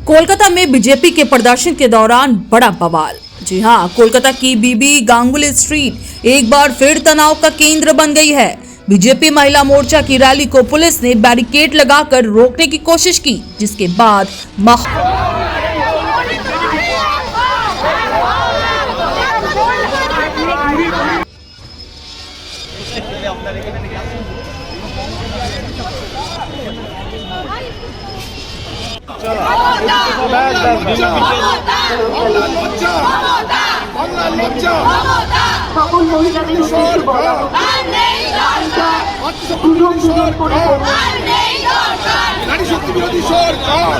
कोलकाता में बीजेपी के प्रदर्शन के दौरान बड़ा बवाल। जी हां, कोलकाता की बीबी गांगुली स्ट्रीट एक बार फिर तनाव का केंद्र बन गई है। बीजेपी महिला मोर्चा की रैली को पुलिस ने बैरिकेड लगाकर रोकने की कोशिश की, जिसके बाद সকল মহিলাদের উদ্দেশ্যে বলা হচ্ছে দুজন দুজন করে নারী শক্তি বিরোধী সরকার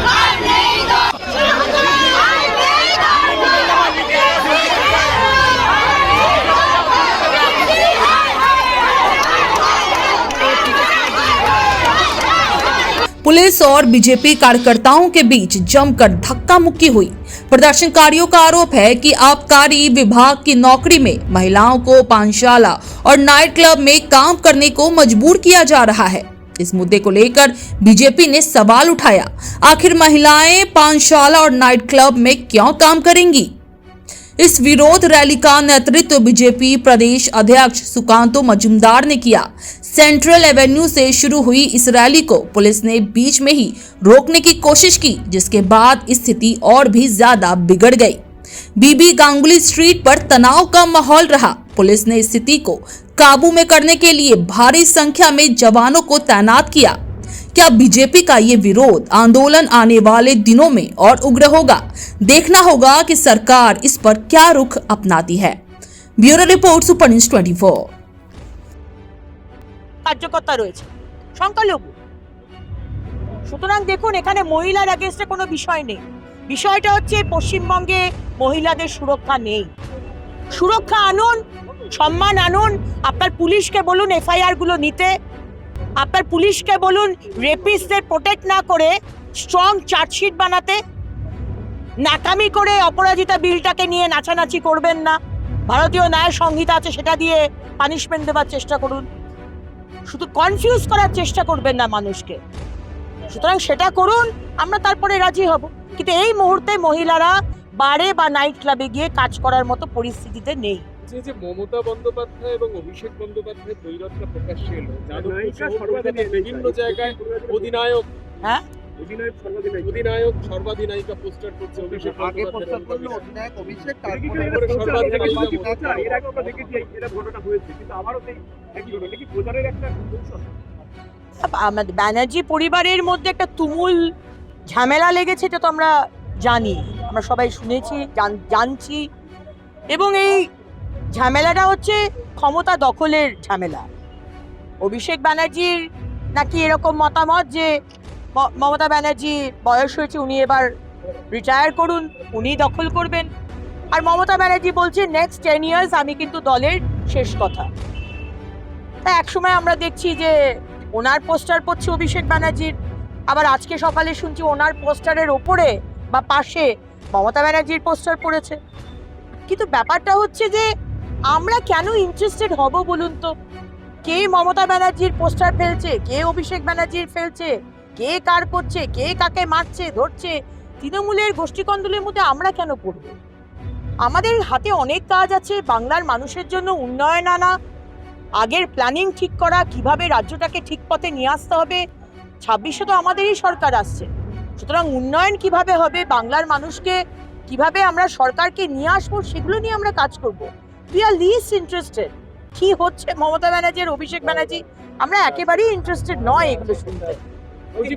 पुलिस और बीजेपी कार्यकर्ताओं के बीच जमकर धक्का मुक्की हुई। प्रदर्शनकारियों का आरोप है कि आबकारी विभाग की नौकरी में महिलाओं को पानशाला और नाइट क्लब में काम करने को मजबूर किया जा रहा है। इस मुद्दे को लेकर बीजेपी ने सवाल उठाया, आखिर महिलाएं पानशाला और नाइट क्लब में क्यों काम करेंगी? इस विरोध रैली का नेतृत्व बीजेपी प्रदेश अध्यक्ष सुकांतो मजूमदार ने किया। सेंट्रल एवेन्यू से शुरू हुई इस रैली को पुलिस ने बीच में ही रोकने की कोशिश की, जिसके बाद स्थिति और भी ज्यादा बिगड़ गई। बीबी गांगुली स्ट्रीट पर तनाव का माहौल रहा। पुलिस ने स्थिति को काबू में करने के लिए भारी संख्या में जवानों को तैनात किया। क्या बीजेपी का ये विरोध आंदोलन आने वाले दिनों में और उग्र होगा? देखना होगा कि सरकार इस पर क्या रुख अपनाती है। Bureau report, super news 24। কার্যকর্তা রয়েছে সংখ্যালঘু, সুতরাং দেখুন এখানে মহিলার এগেইনস্টে কোনো বিষয় নেই। বিষয়টা হচ্ছে পশ্চিমবঙ্গে মহিলাদের সুরক্ষা নেই। সুরক্ষা আনুন, সম্মান আনুন। আপনার পুলিশকে বলুন এফআইআর গুলো নিতে, আপনার পুলিশকে বলুন রেপিস্টদের প্রোটেক্ট না করে স্ট্রং চার্জশিট বানাতে। নাকামি করে অপরাজিতা বিলটাকে নিয়ে নাচানাচি করবেন না। ভারতীয় ন্যায় সংহিতা আছে, সেটা দিয়ে পানিশমেন্ট দেওয়ার চেষ্টা করুন। শুধু কনফিউজ করার চেষ্টা করবেন না মানুষকে। সুতরাং সেটা করুন, আমরা তারপরে রাজি হব। কিন্তু এই মুহূর্তে মহিলারা বারে বা নাইট ক্লাবে গিয়ে কাজ করার মতো পরিস্থিতিতে নেই। যে মমতা বন্দ্যোপাধ্যায় এবং অভিষেক বন্দ্যোপাধ্যায় দ্বৈরথটা প্রকাশ্যে এলো, বিভিন্ন জায়গায় অধিনায়ক অধিনায়ক সর্বাধিনায়িকা পোস্টার করছে। অভিষেক ব্যানার্জি পরিবারের মধ্যে একটা তুমুল ঝামেলা লেগেছে, এটা তো আমরা জানি, আমরা সবাই শুনেছি, জানছি। এবং এই ঝামেলাটা হচ্ছে ক্ষমতা দখলের ঝামেলা। অভিষেক ব্যানার্জির নাকি এরকম মতামত যে মমতা ব্যানার্জি বয়স হয়েছে, উনি এবার রিটায়ার করুন, উনি দখল করবেন। আর মমতা ব্যানার্জি বলছে নেক্সট 10 ইয়ার্স আমি কিন্তু দলের শেষ কথা। তা একসময় আমরা দেখছি যে ওনার পোস্টার পড়ছে অভিষেক ব্যানার্জির, আবার আজকে সকালে শুনছি ওনার পোস্টারের ওপরে বা পাশে মমতা ব্যানার্জির পোস্টার পড়েছে। কিন্তু ব্যাপারটা হচ্ছে যে আমরা কেন ইন্টারেস্টেড হব বলুন তো? কে মমতা ব্যানার্জির পোস্টার ফেলছে, কে অভিষেক ব্যানার্জির ফেলছে, কে কার করছে, কে কাকে মারছে ধরছে, তৃণমূলের গোষ্ঠীকন্দলের মধ্যে আমরা কেন পড়ব? আমাদের হাতে অনেক কাজ আছে। বাংলার মানুষের জন্য উন্নয়ন আনা, আগের প্ল্যানিং ঠিক করা, কিভাবে রাজ্যটাকে ঠিক পথে নিয়ে আসতে হবে। 26-এ তো আমাদেরই সরকার আসছে, সুতরাং উন্নয়ন কিভাবে হবে, বাংলার মানুষকে কিভাবে আমরা সরকারকে নিয়ে আসবো, সেগুলো নিয়ে আমরা কাজ করব। উই আর লিস্ট ইন্টারেস্টেড কি হচ্ছে মমতা ব্যানার্জি আর অভিষেক ব্যানার্জি, আমরা একেবারেই ইন্টারেস্টেড নয় এগুলো শুনতে।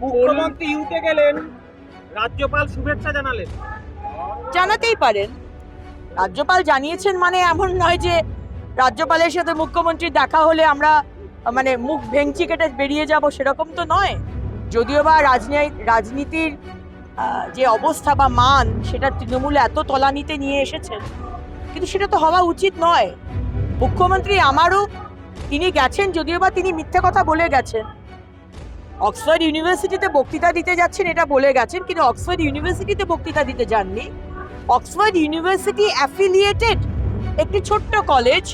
মুখ্যমন্ত্রী ইউকে গেলেন, রাজ্যপাল শুভেচ্ছা জানালেন। জানাতেই পারেন, রাজ্যপাল জানিয়েছেন মানে এমন নয় যে রাজ্যপালের সাথে মুখ্যমন্ত্রী দেখা হলে আমরা মানে মুখ ভেঙচি কেটে বেরিয়ে যাব, সেরকম তো নয়। যদিও বা রাজনীতির যে অবস্থা বা মান, সেটা তৃণমূল এত তলানিতে নিয়ে এসেছেন, কিন্তু সেটা তো হওয়া উচিত নয়। মুখ্যমন্ত্রী আমারও তিনি গেছেন, যদিও বা তিনি মিথ্যে কথা বলে গেছেন। অক্সফোর্ড ইউনিভার্সিটিতে বক্তৃতা দিতে যাচ্ছেন এটা বলে গেছেন, কিন্তু অক্সফোর্ড ইউনিভার্সিটিতে বক্তৃতা দিতে যাননি। অক্সফোর্ড ইউনিভার্সিটি অ্যাফিলিয়েটেড একটি ছোট্ট কলেজ,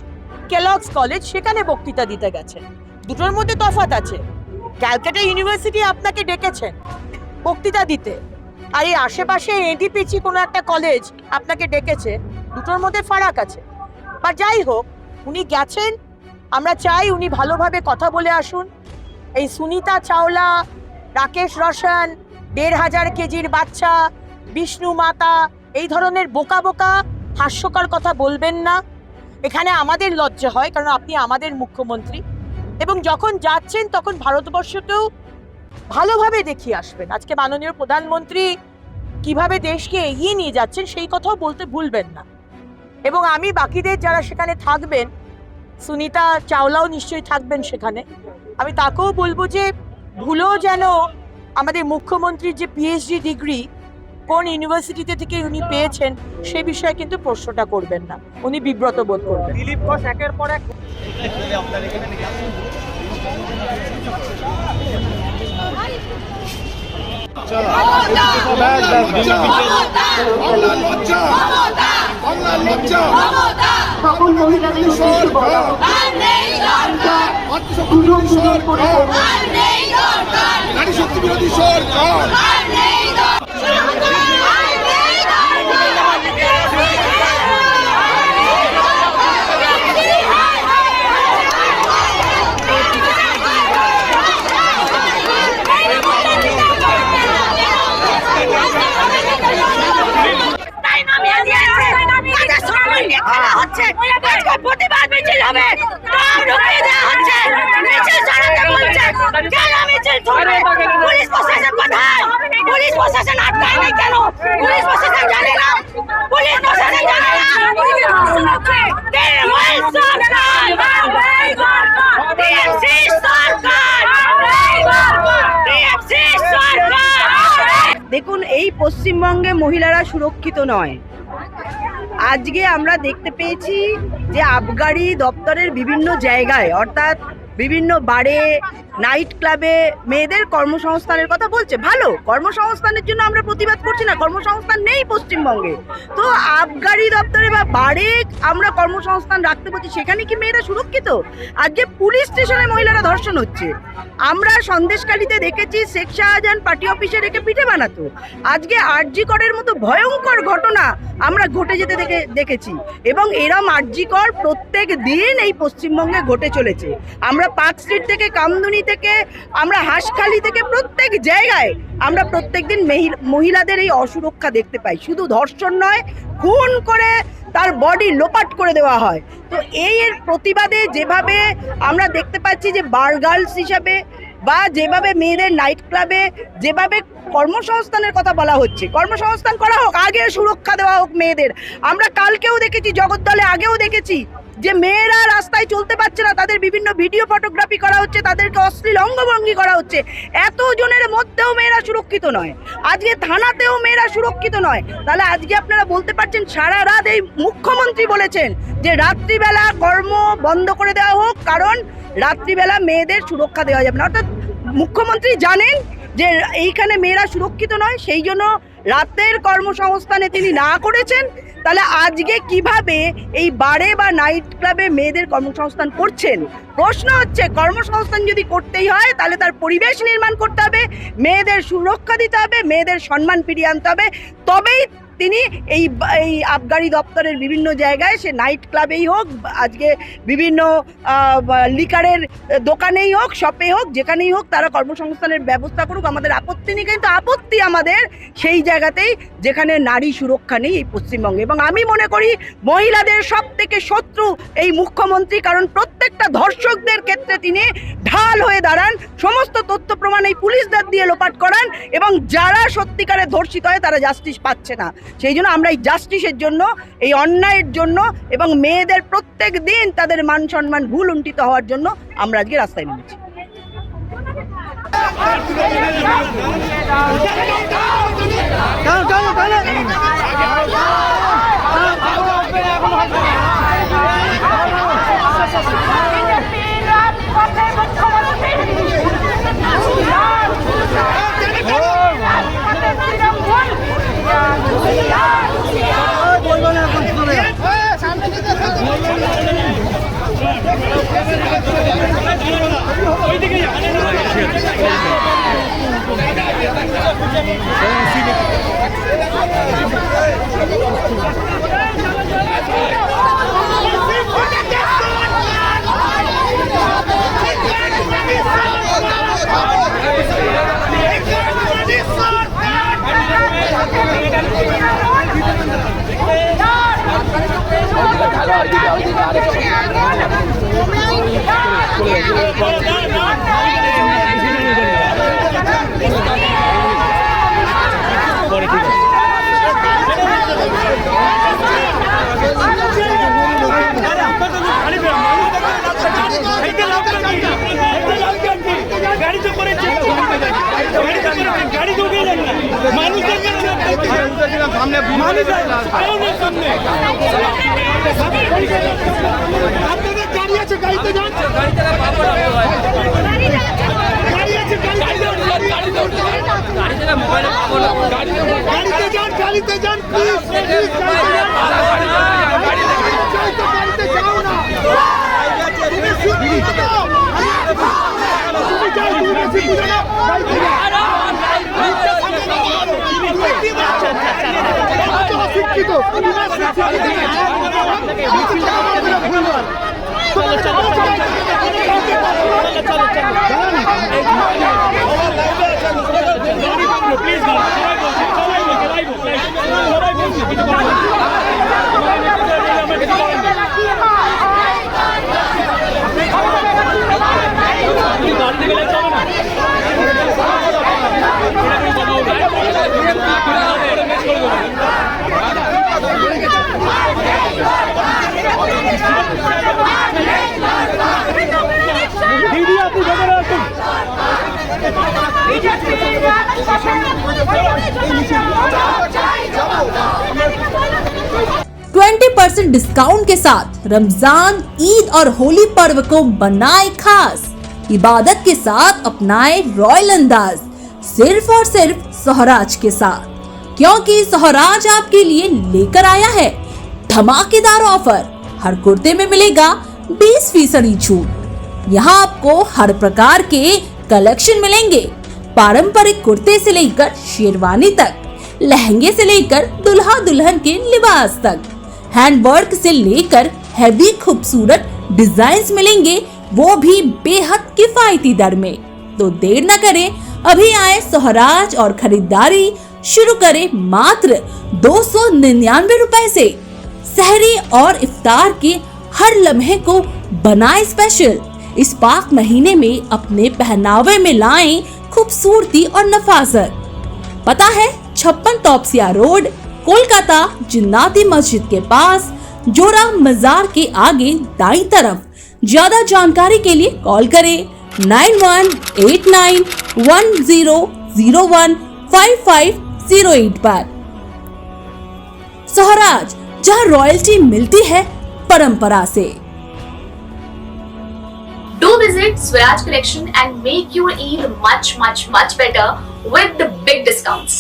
কেলগস কলেজ, সেখানে বক্তৃতা দিতে গেছেন। দুটোর মধ্যে তফাৎ আছে। ক্যালকাটা ইউনিভার্সিটি আপনাকে ডেকেছেন বক্তৃতা দিতে, আর এই আশেপাশে এডিপিচি কোনো একটা কলেজ আপনাকে ডেকেছে, দুটোর মধ্যে ফারাক আছে। বা যাই হোক, উনি গেছেন, আমরা চাই উনি ভালোভাবে কথা বলে আসুন। এই সুনিতা চাওলা, রাকেশ রোশন, ১,৫০০ কেজির বাচ্চা, বিষ্ণু মাতা, এই ধরনের বোকা বোকা হাস্যকর কথা বলবেন না। এখানে আমাদের লজ্জা হয়, কারণ আপনি আমাদের মুখ্যমন্ত্রী, এবং যখন যাচ্ছেন তখন ভারতবর্ষকেও ভালোভাবে দেখিয়ে আসবেন। আজকে মাননীয় প্রধানমন্ত্রী কিভাবে দেশকে এগিয়ে নিয়ে যাচ্ছেন সেই কথাও বলতে ভুলবেন না। এবং আমি বাকিদের যারা সেখানে থাকবেন, সুনিতা চাওলাও নিশ্চয়ই থাকবেন সেখানে, আমি তাকেও বলবো যে ভুলেও যেন আমাদের মুখ্যমন্ত্রীর যে পিএইচডি ডিগ্রি কোন ইউনিভার্সিটিতে থেকে উনি পেয়েছেন সে বিষয়ে কিন্তু প্রশ্নটা করবেন না, উনি বিব্রত বোধ করবেন। দিলীপ ঘোষ একের পর এক সকল মহিলাদের উদ্দেশ্যে বলা পুজো পুজো করে নারী শক্তি বিরোধী সরকার প্রতিবাদ মিছিল হবে, পুলিশ প্রশাসন কোথায়? পুলিশ প্রশাসন আটকায় নাই কেন? পুলিশ প্রশাসন জানে না, পুলিশ প্রশাসন জানে না। দেখুন, এই পশ্চিমবঙ্গে মহিলারা সুরক্ষিত নয়। আজকে আমরা দেখতে পেয়েছি যে আবগারি দপ্তরের বিভিন্ন জায়গায়, অর্থাৎ বিভিন্ন বারে, নাইট ক্লাবে মেয়েদের কর্মসংস্থানের কথা বলছে। ভালো, কর্মসংস্থানের জন্য আমরা প্রতিবাদ করছি না, কর্মসংস্থান নেই পশ্চিমবঙ্গে, তো আবগারি দপ্তরে বা বারে আমরা কর্মসংস্থান রাখতে বলছি, সেখানে কি মেয়েরা সুরক্ষিত? আজকে পুলিশ স্টেশনে মহিলারা ধর্ষণ হচ্ছে। আমরা সন্দেশখালীতে দেখেছি শেখ শাহজাহান পার্টি অফিসে রেখে পিঠে বানাতো। আজকে আরজি করের মতো ভয়ঙ্কর ঘটনা আমরা ঘটে যেতে দেখেছি, এবং এরম আরজি কর প্রত্যেক দিন এই পশ্চিমবঙ্গে ঘটে চলেছে। আমরা পার্ক স্ট্রিট থেকে, কামদুনি থেকে, আমরা হাঁসখালি থেকে, প্রত্যেক জায়গায় আমরা প্রত্যেক দিন মহিলাদের এই অসুরক্ষা দেখতে পাই। শুধু ধর্ষণ নয়, খুন করে তার বডি লোপাট করে দেওয়া হয়। তো এর প্রতিবাদে যেভাবে আমরা দেখতে পাচ্ছি যে বার গার্লস হিসাবে বা যেভাবে মেয়েদের নাইট ক্লাবে যেভাবে কর্মসংস্থানের কথা বলা হচ্ছে, কর্মসংস্থান করা হোক, আগে সুরক্ষা দেওয়া হোক মেয়েদের। আমরা কালকেও দেখেছি, জগদ্দলে আগেও দেখেছি যে মেয়েরা রাস্তায় চলতে পারছে না, তাদের বিভিন্ন ভিডিও ফটোগ্রাফি করা হচ্ছে, তাদেরকে অশ্লীল অঙ্গভঙ্গি করা হচ্ছে। এতজনের মধ্যেও মেয়েরা সুরক্ষিত নয়, আজকে থানাতেও মেয়েরা সুরক্ষিত নয়। তাহলে আজকে আপনারা বলতে পারছেন সারা রাত এই মুখ্যমন্ত্রী বলেছেন যে রাত্রিবেলা কর্ম বন্ধ করে দেওয়া হোক, কারণ রাত্রিবেলা মেয়েদের সুরক্ষা দেওয়া যাবে না। অর্থাৎ মুখ্যমন্ত্রী জানেন যে এইখানে মেয়েরা সুরক্ষিত নয়, সেই জন্য রাতের কর্মসংস্থানে তিনি না করেছেন। তাহলে আজকে কিভাবে এই বারে বা নাইট ক্লাবে মেয়েদের কর্মসংস্থান করছেন? প্রশ্ন হচ্ছে, কর্মসংস্থান যদি করতেই হয় তাহলে তার পরিবেশ নির্মাণ করতে হবে, মেয়েদের সুরক্ষা দিতে হবে, মেয়েদের সম্মান ফিরিয়ে আনতে হবে, তবেই তিনি এই আবগারি দপ্তরের বিভিন্ন জায়গায়, সে নাইট ক্লাবেই হোক, আজকে বিভিন্ন লিকারের দোকানেই হোক, শপে হোক, যেখানেই হোক, তারা কর্মসংস্থানের ব্যবস্থা করুক। আমাদের আপত্তি নেই, কিন্তু আপত্তি আমাদের সেই জায়গাতেই যেখানে নারী সুরক্ষা নেই এই পশ্চিমবঙ্গে। এবং আমি মনে করি মহিলাদের সব থেকে শত্রু এই মুখ্যমন্ত্রী, কারণ প্রত্যেকটা ধর্ষকদের ক্ষেত্রে তিনি ঢাল হয়ে দাঁড়ান, সমস্ত তথ্য প্রমাণ এই পুলিশদের দিয়ে লোপাট করান, এবং যারা সত্যিকারে ধর্ষিত হয় তারা জাস্টিস পাচ্ছে না। সেই জন্য আমরা এই জাস্টিসের জন্য, এই অন্যায়ের জন্য, এবং মেয়েদের প্রত্যেক দিন তাদের মান সম্মান ভুল উন্টিত হওয়ার জন্য আমরা আজকে রাস্তায় নেমেছি। ওইদিকে আপনাদের গাড়ি আছে, গাড়িতে যান। গাড়িতে যান, গাড়িতে যান, প্লিজ, প্লিজ, গাড়িতে যাও না। তুমি শিক্ষিত তো? তুমি যাও, তুমি শিক্ষিত না? গাড়িতে যাও। শিক্ষিত दीदी आप इधर आ तुम 20% डिस्काउंट के साथ रमजान, ईद और होली पर्व को बनाए खास। इबादत के साथ अपनाए रॉयल अंदाज, सिर्फ और सिर्फ सोहराज के साथ, क्योंकि सोहराज आपके लिए लेकर आया है धमाकेदार ऑफर। हर कुर्ते में मिलेगा 20% छूट। यहाँ आपको हर प्रकार के कलेक्शन मिलेंगे, पारंपरिक कुर्ते से लेकर शेरवानी तक, लहंगे से लेकर दुल्हा दुल्हन के लिबास तक, हैंडवर्क से लेकर हैवी खूबसूरत डिजाइन्स मिलेंगे, वो भी बेहद किफायती दर में। तो देर न करें, अभी आए सोहराज और खरीदारी शुरू करें मात्र 299 रुपए से। सहरी और इफ्तार के हर लम्हे को बनाए स्पेशल। इस पाक महीने में अपने पहनावे में लाएं खूबसूरती और नफासत। पता है 56 तौबसिया रोड, कोलकाता, जिन्नाती मस्जिद के पास, जोरा मजार के आगे दाईं तरफ। ज्यादा जानकारी के लिए कॉल करें 918910015508 पर। सोहराज, जहां रॉयल्टी मिलती है परंपरा से। Do visit Swaraj Collection and make your Eid much better with the big discounts.